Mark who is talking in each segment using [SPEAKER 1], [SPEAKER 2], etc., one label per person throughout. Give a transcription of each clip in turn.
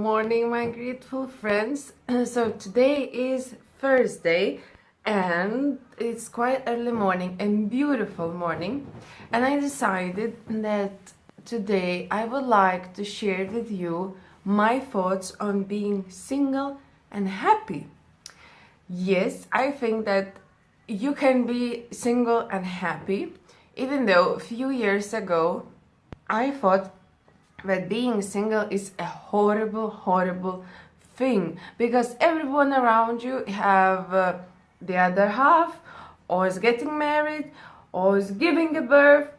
[SPEAKER 1] morning, my grateful friends. So today is Thursday and it's quite early morning and beautiful morning, and I decided that today I would like to share with you my thoughts on being single and happy. Yes, I think that you can be single and happy, even though a few years ago I thought that being single is a horrible thing, because everyone around you have the other half, or is getting married, or is giving a birth,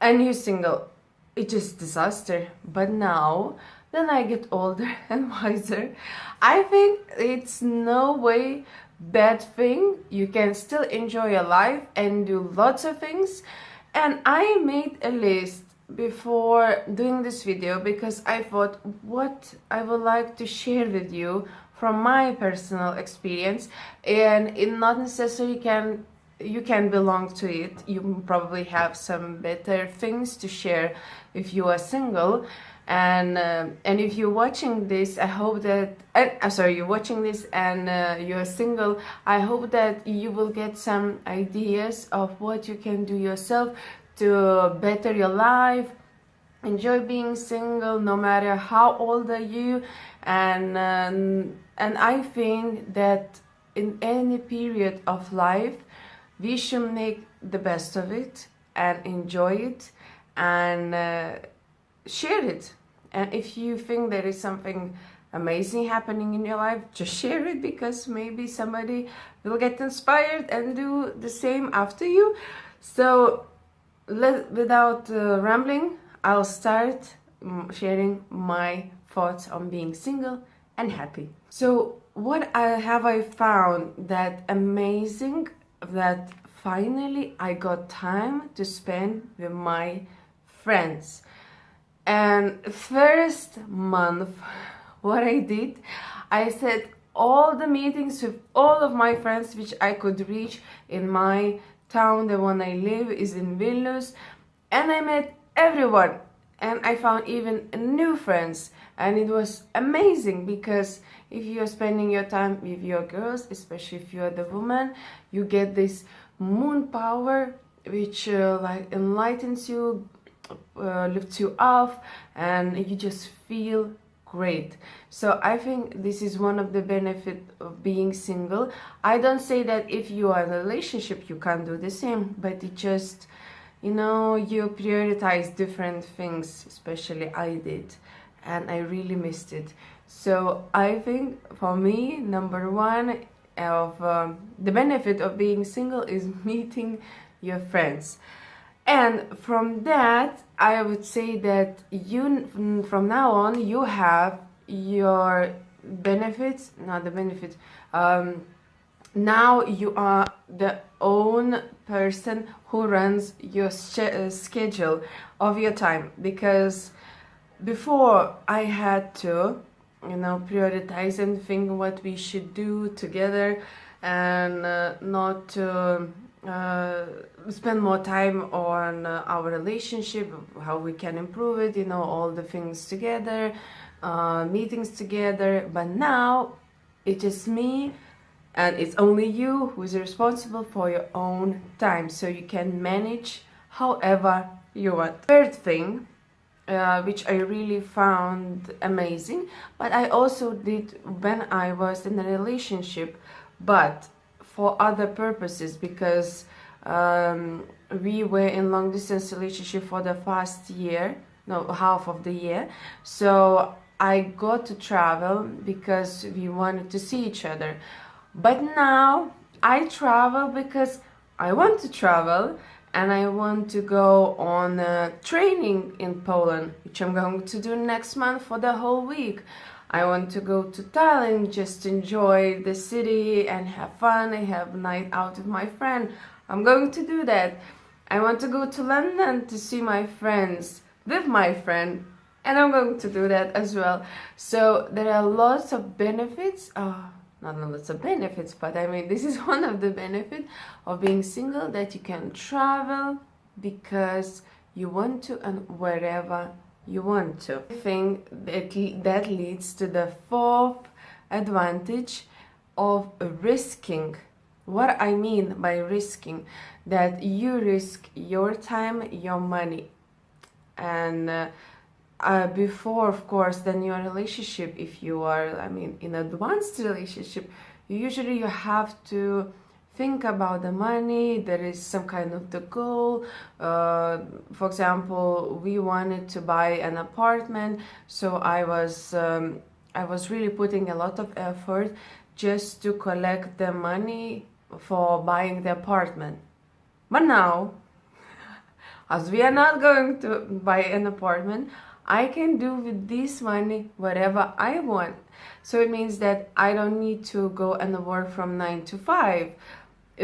[SPEAKER 1] and you're single. It's just disaster. But now, then I get older and wiser, I think it's no way bad thing. You can still enjoy your life and do lots of things. And I made a list before doing this video because I thought what I would like to share with you from my personal experience, and it not necessarily you can belong to it. You probably have some better things to share if you are single, and if you're watching this, I hope that you're watching this and you're single, I hope that you will get some ideas of what you can do yourself to better your life, enjoy being single no matter how old are you. And I think that in any period of life we should make the best of it and enjoy it and share it. And if you think there is something amazing happening in your life, just share it, because maybe somebody will get inspired and do the same after you. So without rambling, I'll start sharing my thoughts on being single and happy. So what have I found that amazing, that finally I got time to spend with my friends. And first month, what I did, I set all the meetings with all of my friends which I could reach in my town. The one I live is in Vilnius, and I met everyone, and I found even new friends, and it was amazing, because if you're spending your time with your girls, especially if you're the woman, you get this moon power which like enlightens you, lifts you up, and you just feel great. So I think this is one of the benefits of being single. I don't say that if you are in a relationship you can't do the same, but it just, you prioritize different things, especially I did, and I really missed it. So I think for me, number one of the benefit of being single is meeting your friends. And from that, I would say that from now on, you have your benefits, not the benefit. Now you are the own person who runs your schedule of your time, because before I had to, prioritize and think what we should do together, and not to spend more time on our relationship, how we can improve it, all the things together, meetings together. But now it's just me, and it's only you who is responsible for your own time, so you can manage however you want. Third thing, which I really found amazing, but I also did when I was in a relationship, but for other purposes, because we were in long distance relationship for the past year, half of the year. So I got to travel because we wanted to see each other. But now I travel because I want to travel, and I want to go on training in Poland, which I'm going to do next month for the whole week. I want to go to Thailand, just enjoy the city and have fun. I have a night out with my friend. I'm going to do that. I want to go to London to see my friends with my friend, and I'm going to do that as well. So there are lots of benefits. Not lots of benefits, but I mean, this is one of the benefits of being single, that you can travel because you want to and wherever you want to. I think that leads to the fourth advantage of risking. What I mean by risking, that you risk your time, your money, and before, of course, then your relationship, if you are, I mean, in advanced relationship, usually you have to think about the money. There is some kind of the goal. For example, we wanted to buy an apartment, so I was really putting a lot of effort just to collect the money for buying the apartment. But now, as we are not going to buy an apartment, I can do with this money whatever I want. So it means that I don't need to go and work from 9 to 5.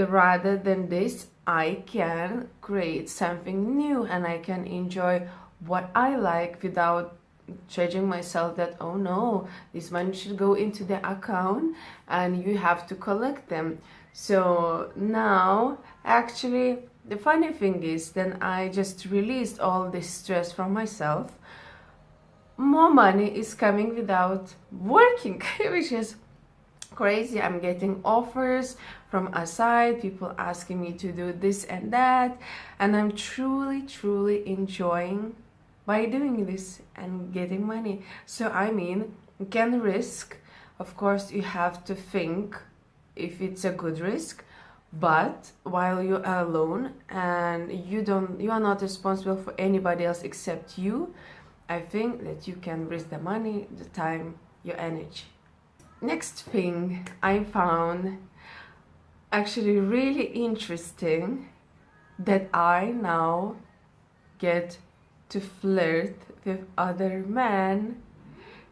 [SPEAKER 1] Rather than this, I can create something new and I can enjoy what I like without judging myself that, oh no, this money should go into the account and you have to collect them. So now, actually, the funny thing is, then I just released all this stress from myself. More money is coming without working, which is crazy. I'm getting offers from outside, people asking me to do this and that, and I'm truly enjoying by doing this and getting money. So I mean, you can risk. Of course, you have to think if it's a good risk, but while you're alone and you are not responsible for anybody else except you, I think that you can risk the money, the time, your energy. Next thing I found actually really interesting, that I now get to flirt with other men,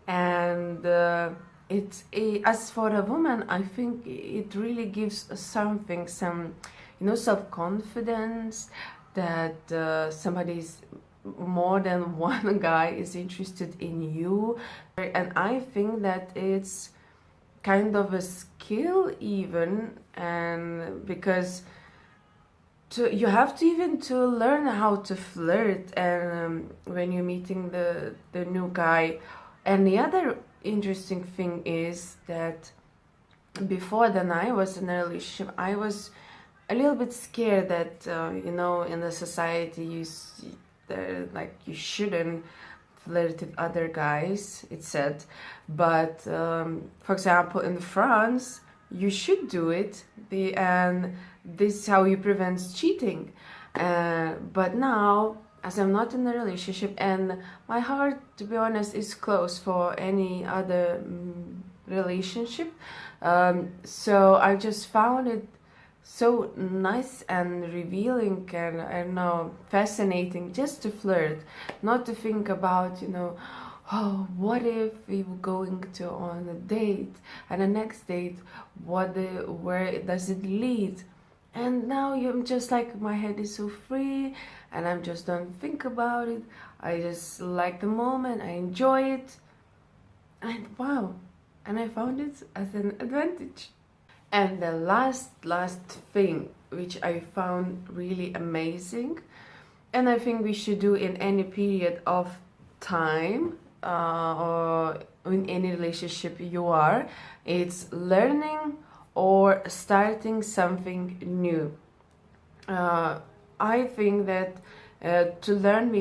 [SPEAKER 1] and as for a woman, I think it really gives something, some self-confidence, that somebody's more than one guy is interested in you. And I think that it's kind of a skill even, and because you have to even to learn how to flirt, and when you're meeting the new guy. And the other interesting thing is that before then I was in a relationship, I was a little bit scared that in the society you shouldn't flirt with other guys, it said. But for example, in France, you should do it, and this is how you prevent cheating. But now, as I'm not in a relationship, and my heart, to be honest, is closed for any other relationship, so I just found it so nice and revealing and, I don't know, fascinating just to flirt, not to think about, oh, what if we were going to on a date, and the next date, where does it lead? And now I'm just like, my head is so free, and I just don't think about it. I just like the moment, I enjoy it, and wow, and I found it as an advantage. And the last thing, which I found really amazing, and I think we should do in any period of time, or in any relationship you are, it's learning or starting something new. I think that to learn,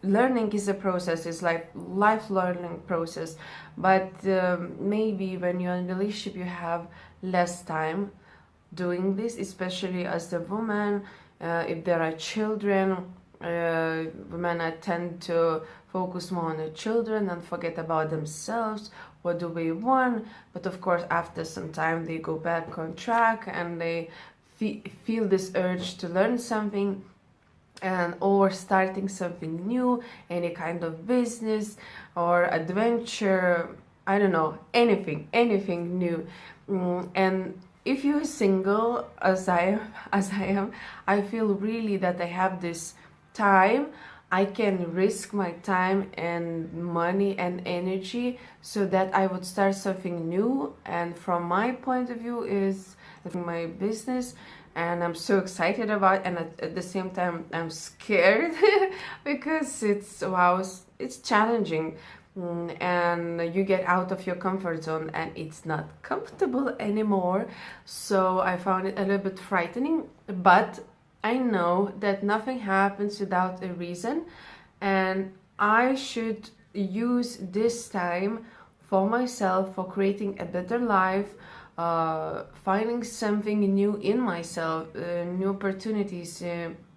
[SPEAKER 1] learning is a process, it's like life learning process, but maybe when you're in a relationship you have less time doing this, especially as a woman. If there are children, women tend to focus more on the children and forget about themselves. What do we want? But of course, after some time they go back on track and they feel this urge to learn something, or starting something new, any kind of business or adventure, I don't know, anything new. And if you're single, as I am, I feel really that I have this time. I can risk my time and money and energy so that I would start something new. And from my point of view is my business, and I'm so excited about it, and at the same time I'm scared because it's, wow, it's challenging. And you get out of your comfort zone and it's not comfortable anymore. So I found it a little bit frightening, but I know that nothing happens without a reason, and I should use this time for myself, for creating a better life, finding something new in myself, new opportunities,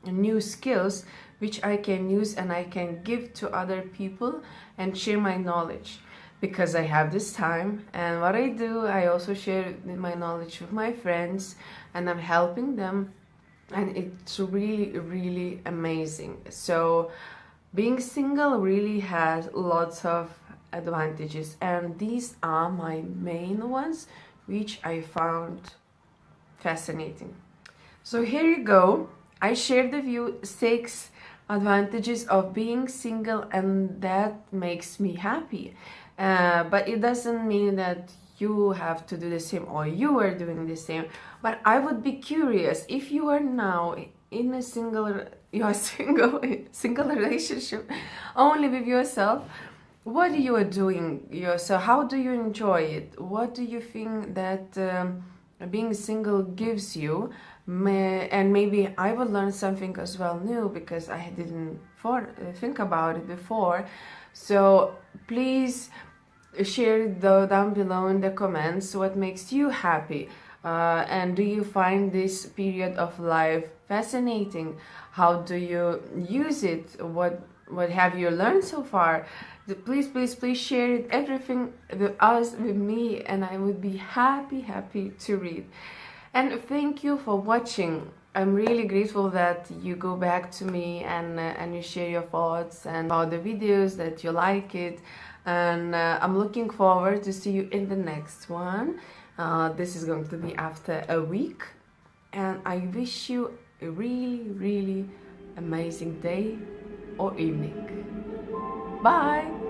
[SPEAKER 1] new skills which I can use and I can give to other people and share my knowledge, because I have this time. And what I do, I also share my knowledge with my friends and I'm helping them, and it's really, really amazing. So being single really has lots of advantages, and these are my main ones which I found fascinating. So here you go. I shared with you 6 advantages of being single, and that makes me happy. But it doesn't mean that you have to do the same or you are doing the same. But I would be curious, if you are now in a single relationship only with yourself, what you are doing yourself, how do you enjoy it, what do you think that being single gives you, and maybe I will learn something as well new, because I didn't think about it before. So please share down below in the comments what makes you happy, and do you find this period of life fascinating? How do you use it? What have you learned so far? Please share it, everything with us, with me, and I would be happy to read. And thank you for watching. I'm really grateful that you go back to me and you share your thoughts and about the videos, that you like it. And I'm looking forward to see you in the next one. This is going to be after a week. And I wish you a really, really amazing day or evening. Bye!